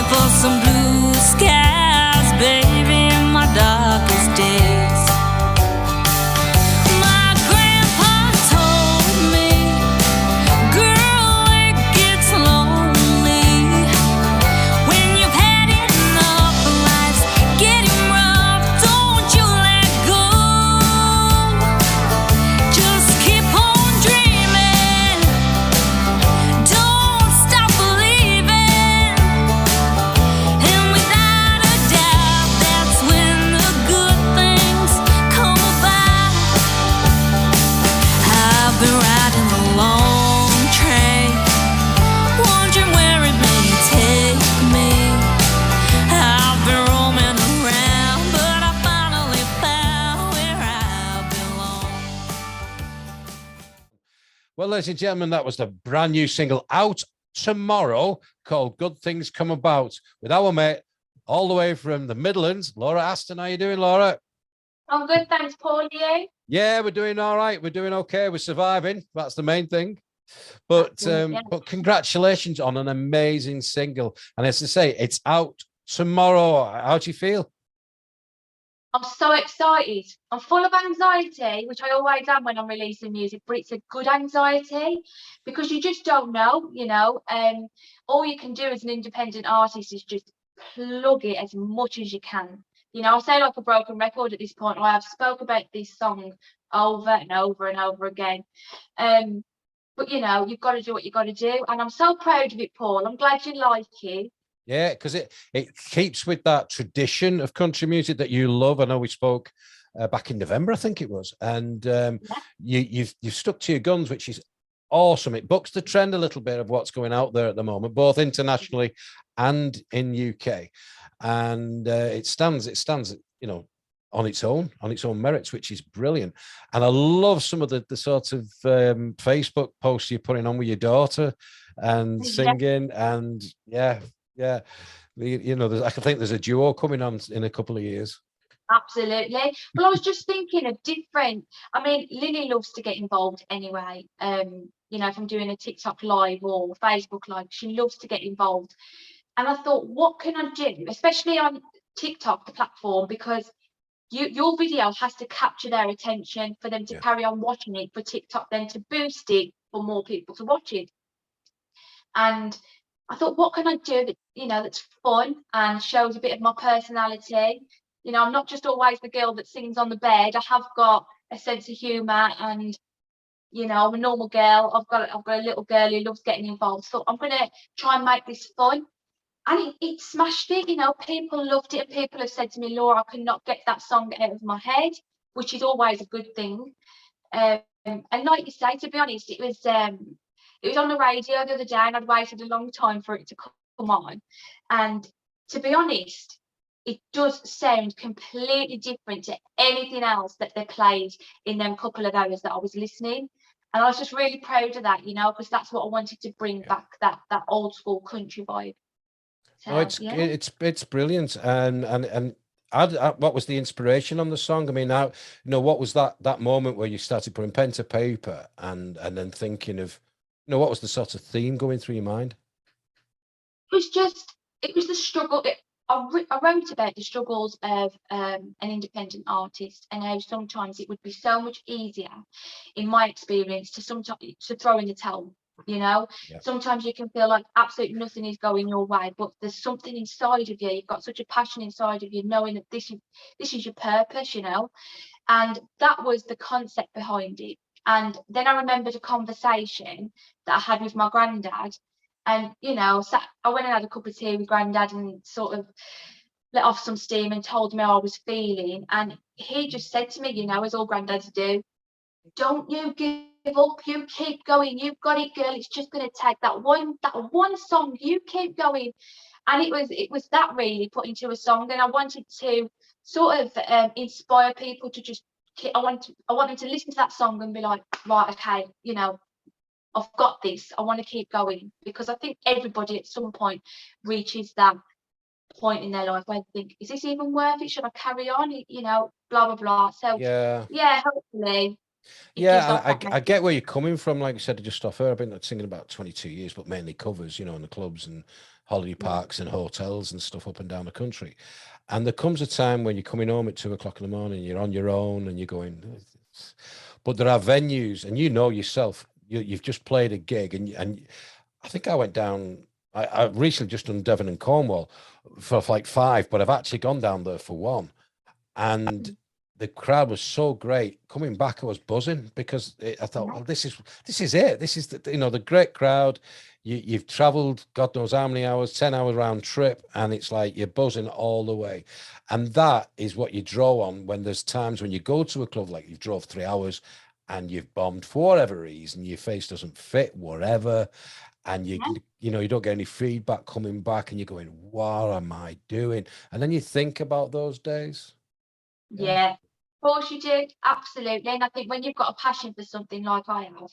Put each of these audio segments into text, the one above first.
for some blue skies, baby, in my darkest days. My grandpa told me, girl, it gets lonely when you've had enough of life's getting rough. Don't you let go. Just keep on dreaming. Don't stop believing. And without a doubt, that's when the good things come about. I've been riding a long train, wondering where it may take me. I've been roaming around, but I finally found where I belong. Well, ladies and gentlemen, that was the brand new single out tomorrow called Good Things Come About with our mate all the way from the Midlands, Laura Aston. How you doing, Laura? I'm good, thanks, Paul. You? Yeah, we're doing all right. We're doing okay. We're surviving. That's the main thing. But Yeah. but congratulations on an amazing single. And as I say, it's out tomorrow. How do you feel? I'm so excited. I'm full of anxiety, which I always am when I'm releasing music, but it's a good anxiety because you just don't know, all you can do as an independent artist is just plug it as much as you can. I say like a broken record at this point. I have spoke about this song over and over and over again. But you've got to do what you've got to do. And I'm so proud of it, Paul. I'm glad you like it. Yeah, because it keeps with that tradition of country music that you love. I know we spoke back in November, I think it was, and you've stuck to your guns, which is awesome. It bucks the trend a little bit of what's going out there at the moment, both internationally and in UK, and it stands on its own merits, which is brilliant. And I love some of the sort of Facebook posts you're putting on with your daughter and singing, and yeah. I think there's a duo coming on in a couple of years. Absolutely. Well, I was just thinking of different. I mean, Lily loves to get involved anyway. If I'm doing a TikTok live or Facebook live, she loves to get involved. And I thought, what can I do, especially on TikTok, the platform, because your video has to capture their attention for them to carry on watching it, for TikTok then to boost it for more people to watch it. And I thought, what can I do that, that's fun and shows a bit of my personality? I'm not just always the girl that sings on the bed. I have got a sense of humour, and I'm a normal girl. I've got a little girl who loves getting involved. So I'm gonna try and make this fun. And it smashed it. People loved it, and people have said to me, Laura, I cannot get that song out of my head, which is always a good thing. And like you say, to be honest, it was on the radio the other day, and I'd waited a long time for it to come on. And to be honest, it does sound completely different to anything else that they played in them couple of hours that I was listening. And I was just really proud of that, because that's what I wanted to bring back, that old school country vibe. So, it's brilliant. And what was the inspiration on the song? I mean, what was that moment where you started putting pen to paper and then thinking of, what was the sort of theme going through your mind? It was the struggle. I wrote about the struggles of an independent artist, and how sometimes it would be so much easier, in my experience, to throw in the towel. Sometimes you can feel like absolutely nothing is going your way, but there's something inside of you. You've got such a passion inside of you, knowing that this is your purpose, and that was the concept behind it. And then I remembered a conversation that I had with my granddad, and I went and had a cup of tea with granddad and sort of let off some steam and told him how I was feeling. And he just said to me, as all granddads do, don't you give up, you keep going, you've got it, girl. It's just going to take that one song, you keep going. And it was that really put into a song. And I wanted to sort of inspire people to just I want them to listen to that song and be like, right, okay, I've got this. I want to keep going, because I think everybody at some point reaches that point in their life where they think, is this even worth it? Should I carry on? Blah blah blah. So hopefully. I get where you're coming from. Like you said just off air, I've been singing about 22 years, but mainly covers, in the clubs and holiday parks and hotels and stuff up and down the country. And there comes a time when you're coming home at 2 o'clock in the morning, you're on your own and you're going, but there are venues, and you know yourself, you've just played a gig, and I think I went down. I've recently just done Devon and Cornwall for like 5, but I've actually gone down there for 1, and the crowd was so great. Coming back, I was buzzing because I thought, well, this is it. This is the great crowd. You've travelled God knows how many hours, 10 hour round trip, and it's like you're buzzing all the way. And that is what you draw on when there's times when you go to a club, like you've drove 3 hours and you've bombed for whatever reason, your face doesn't fit, whatever, and you don't get any feedback coming back, and you're going, what am I doing? And then you think about those days. Yeah, of course you do, absolutely. And I think when you've got a passion for something like I have,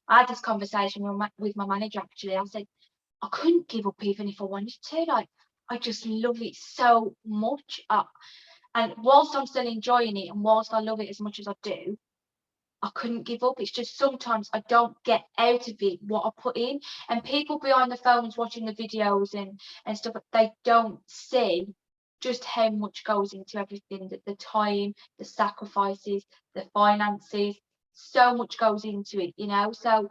I had this conversation with my manager actually. I said I couldn't give up even if I wanted to. Like, I just love it so much. And whilst I'm still enjoying it, and whilst I love it as much as I do, I couldn't give up. It's just sometimes I don't get out of it what I put in. And people behind the phones watching the videos and stuff, they don't see just how much goes into everything, the time, the sacrifices, the finances, so much goes into it, So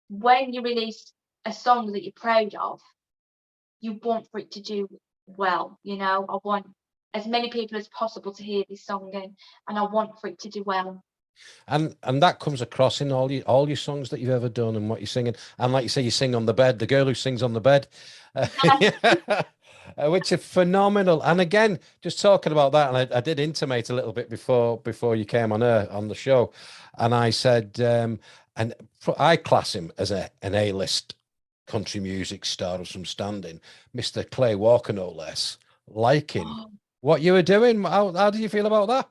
when you release a song that you're proud of, you want for it to do well, I want as many people as possible to hear this song, and I want for it to do well. And that comes across in all your songs that you've ever done and what you're singing. And like you say, you sing on the bed, the girl who sings on the bed, which are phenomenal. And again, just talking about that, and I did intimate a little bit before you came on the show, and I said, and I class him as an A-list country music star of some standing, Mr. Clay Walker, no less, liking what you were doing. How do you feel about that?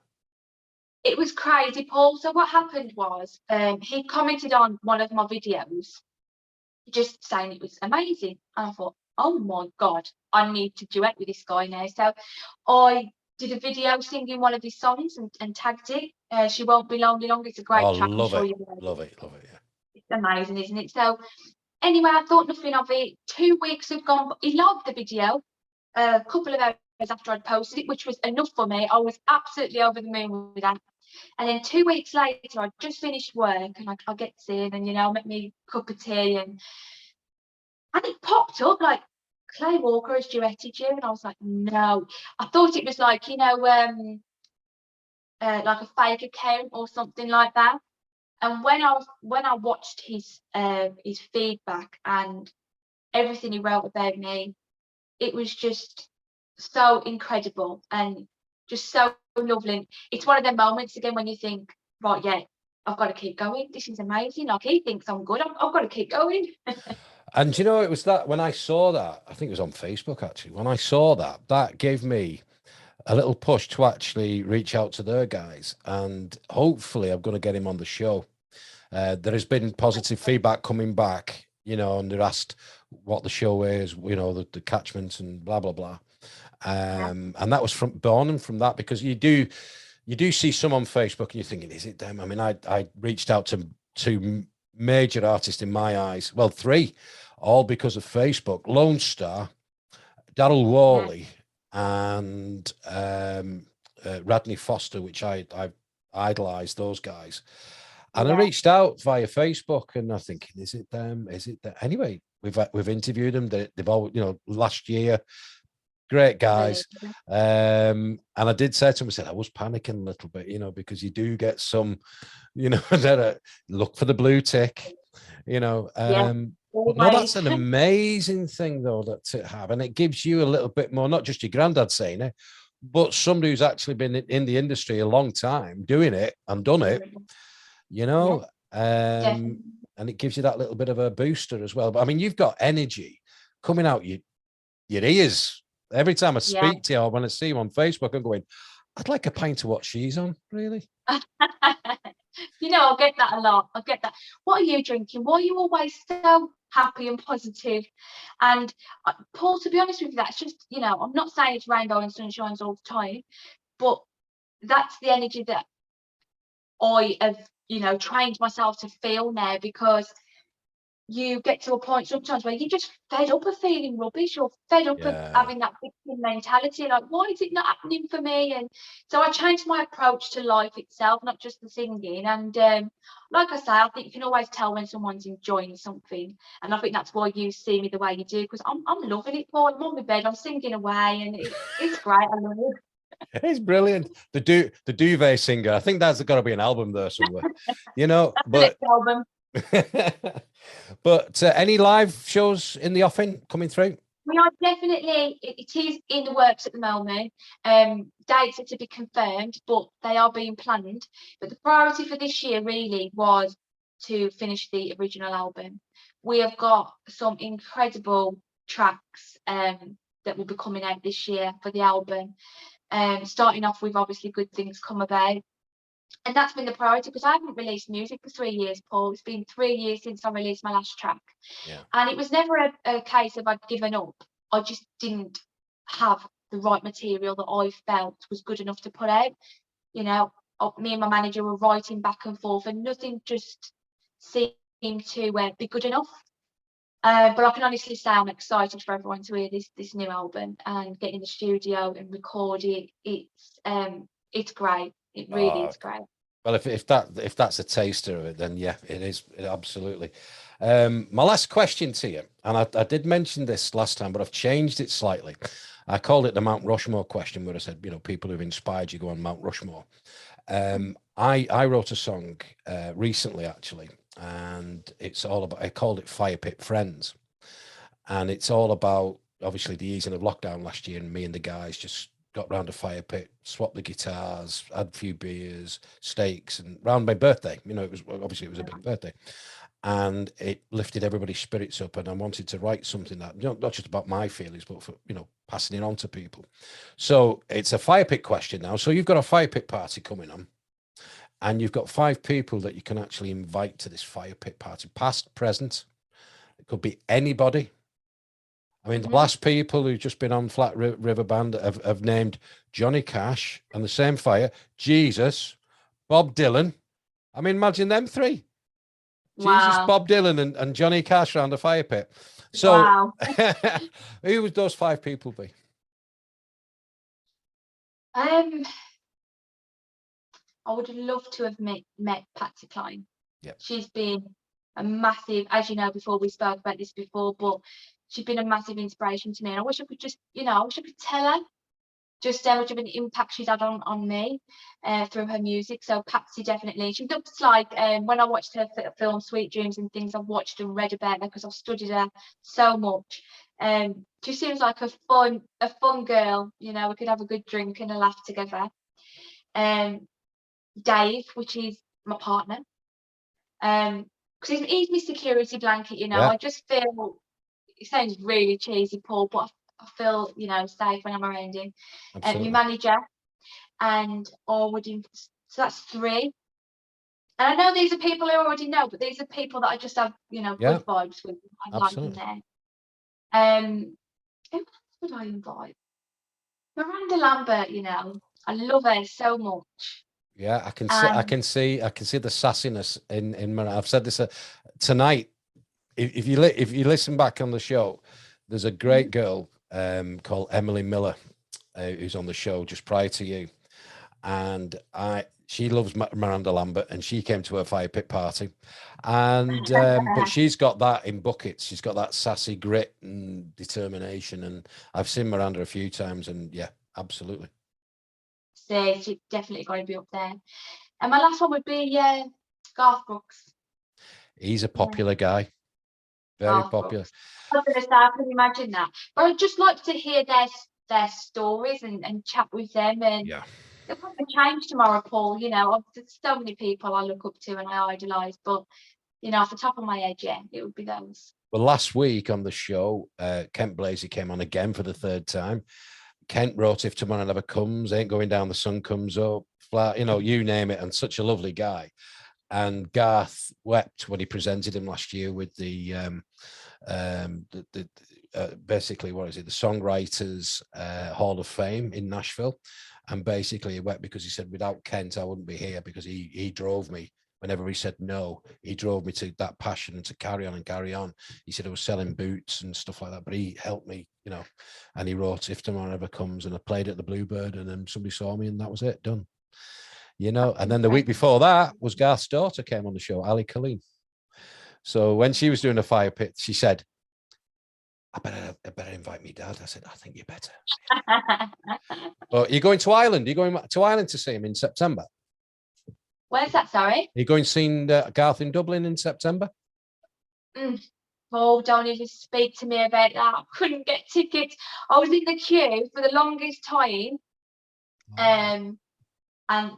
It was crazy, Paul. So what happened was, he commented on one of my videos, just saying it was amazing. And I thought, oh my God, I need to duet with this guy now. So I did a video singing one of his songs and tagged it. She Won't Be Lonely Long. It's a great track. Love I'm it. sure you know. Love it. Yeah. It's amazing, isn't it? So anyway, I thought nothing of it. 2 weeks had gone. He loved the video. A couple of hours after I'd posted it, which was enough for me. I was absolutely over the moon with that. And then 2 weeks later, I'd just finished work, and I get in and make me a cup of tea, and it popped up like, Clay Walker has duetted you, and I was like, no. I thought it was like like a fake account or something like that. And when I watched his feedback and everything he wrote about me, it was just so incredible and just so lovely. It's one of the moments again when you think, right, yeah, I've got to keep going. This is amazing. Like, he thinks I'm good. I've got to keep going. And it was that when I saw that, I think it was on Facebook actually. When I saw that gave me a little push to actually reach out to their guys, and hopefully I'm going to get him on the show. There has been positive feedback coming back, and they're asked what the show is, the catchments and blah blah blah. And that was born from that, because you do see some on Facebook and you're thinking, is it them? I mean, I reached out to two major artists in my eyes, well, 3, all because of Facebook: Lone Star, Daryl Worley, and Radney Foster, which I idolized those guys. And I reached out via Facebook, and I'm thinking, is it them? Is it them? Anyway, we've interviewed them. They've all, last year, great guys. And I did say to them, I said, I was panicking a little bit, because you do get some, that look for the blue tick, but no, that's an amazing thing though, that to have, and it gives you a little bit more, not just your granddad saying it, but somebody who's actually been in the industry a long time doing it and done it, and it gives you that little bit of a booster as well. But I mean, you've got energy coming out your ears every time I speak to you, or when I see you on Facebook. I'm going, I'd like a pint of what she's on, really. I get that a lot. I get that. What are you drinking? Why are you always so happy and positive? And Paul, to be honest with you, that's just, I'm not saying it's rainbow and sunshines all the time, but that's the energy that I have, trained myself to feel now, because you get to a point sometimes where you're just fed up of feeling rubbish, or fed up of Yeah. having that victim mentality, like, why is it not happening for me? And so I changed my approach to life itself, not just the singing. And like I say, I think you can always tell when someone's enjoying something, and I think that's why you see me the way you do, because I'm loving it, Paul. I'm on my bed, I'm singing away, and it's great. I love it. It's brilliant. The duvet singer. I think that's got to be an album there somewhere. You know, That's the next album. but any live shows in the offing coming through? We are definitely, it is in the works at the moment. Dates are to be confirmed, but they are being planned. But the priority for this year really was to finish the original album. We have got some incredible tracks that will be coming out this year for the album. Starting off with obviously Good Things Come About. And that's been the priority, because I haven't released music for 3 years, Paul. It's been 3 years since I released my last track. Yeah. And it was never a case of I'd given up. I just didn't have the right material that I felt was good enough to put out. You know, me and my manager were writing back and forth, and nothing just seemed to be good enough. But I can honestly say I'm excited for everyone to hear this new album and get in the studio and record it. It's great. It really is great. Well, if that's a taster of it, then yeah, it is, absolutely. My last question to you, and I did mention this last time, but I've changed it slightly. I called it the Mount Rushmore question, where I said, you know, people who've inspired you go on Mount Rushmore. I wrote a song recently, actually, and it's all about, I called it Fire Pit Friends, and it's all about obviously the easing of lockdown last year, and me and the guys just got round a fire pit, swapped the guitars, had a few beers, steaks, and round my birthday, you know, it was a big birthday, and it lifted everybody's spirits up. And I wanted to write something that, you know, not just about my feelings, but for, you know, passing it on to people. So it's a fire pit question now. So you've got a fire pit party coming on, and you've got 5 people that you can actually invite to this fire pit party, past, present. It could be anybody. I mean, the last people who've just been on Flat River Band have named Johnny Cash and the same fire, Jesus, Bob Dylan. I mean, imagine them 3. Wow. Jesus, Bob Dylan, and Johnny Cash around the fire pit. So Wow. who would those 5 people be? I would love to have met Patsy Cline. Yep. She's been a massive, as you know, before we spoke about this before, but she's been a massive inspiration to me. And I wish I could just, you know, I wish I could tell her just how much of an impact she's had on me through her music. So Patsy, definitely. She looks like, when I watched her film Sweet Dreams and things, I've watched and read about her because I've studied her so much. She seems like a fun girl. You know, we could have a good drink and a laugh together. Dave, which is my partner, because he's my security blanket. You know, Yeah. I just feel, it sounds really cheesy, Paul, but I feel, you know, safe when I'm around him. My manager, and so that's 3. And I know these are people who I already know, but these are people that I just have, you know, good vibes with. I like them there. Who else would I invite? Miranda Lambert, you know, I love her so much. Yeah, I can see the sassiness in Miranda. I've said this tonight. If you listen back on the show, there's a great girl called Emily Miller who's on the show just prior to you, and she loves Miranda Lambert, and she came to her fire pit party, and but she's got that in buckets. She's got that sassy grit and determination, and I've seen Miranda a few times, and yeah, absolutely. So she's definitely going to be up there. And my last one would be Garth Brooks. He's a popular guy. Very popular. I can imagine that. But I'd just like to hear their stories and chat with them. And they'll probably change tomorrow, Paul. You know, there's so many people I look up to and I idolise. But, you know, off the top of my head, yeah, it would be those. Well, last week on the show, Kent Blasey came on again for the 3rd time. Kent wrote If Tomorrow Never Comes, Ain't Going Down, The Sun Comes Up, Flat, you know, you name it, and such a lovely guy. And Garth wept when he presented him last year with the basically, what is it, the Songwriters Hall of Fame in Nashville. And basically he wept because he said, without Kent, I wouldn't be here, because he drove me when everybody said no, he drove me to that passion and to carry on and carry on. He said I was selling boots and stuff like that, but he helped me, you know, and he wrote If Tomorrow Never Comes, and I played at the Bluebird, and then somebody saw me and that was it, done. You know, and then the week before that was Garth's daughter came on the show, Ali Colleen. So when she was doing a fire pit, she said, I better invite me dad. I said, I think you better. But you're going to Ireland. You're going to Ireland to see him in September. Where's that, sorry? You're going to see Garth in Dublin in September? Oh, don't even speak to me about that. I couldn't get tickets. I was in the queue for the longest time. And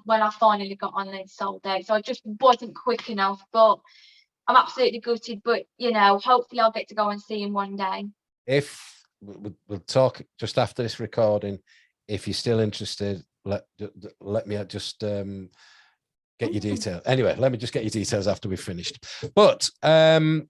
when I finally got on, they sold out. So I just wasn't quick enough. But I'm absolutely gutted. But, you know, hopefully I'll get to go and see him one day. If we'll talk just after this recording, if you're still interested, let me just get your details. Anyway, let me just get your details after we've finished. But no,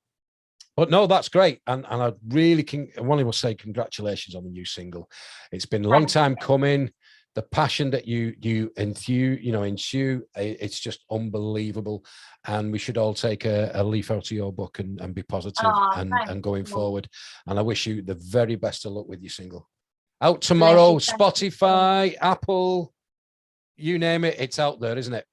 that's great, and I really I want to say congratulations on the new single. It's been a long time coming. The passion that you ensue, it's just unbelievable, and we should all take a leaf out of your book and be positive and going forward. And I wish you the very best of luck with your single. Out tomorrow, Spotify, Apple, you name it, it's out there, isn't it?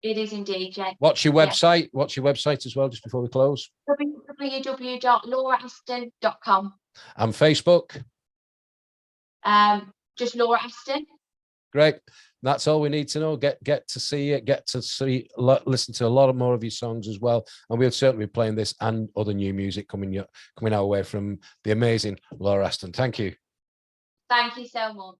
It is indeed, yeah. What's your website? Yeah. What's your website as well, just before we close? www.lauraaston.com. And Facebook? Just Laura Aston. Great. That's all we need to know. Get to see it, listen to a lot more of your songs as well. And we'll certainly be playing this and other new music coming our way from the amazing Laura Aston. Thank you. Thank you so much.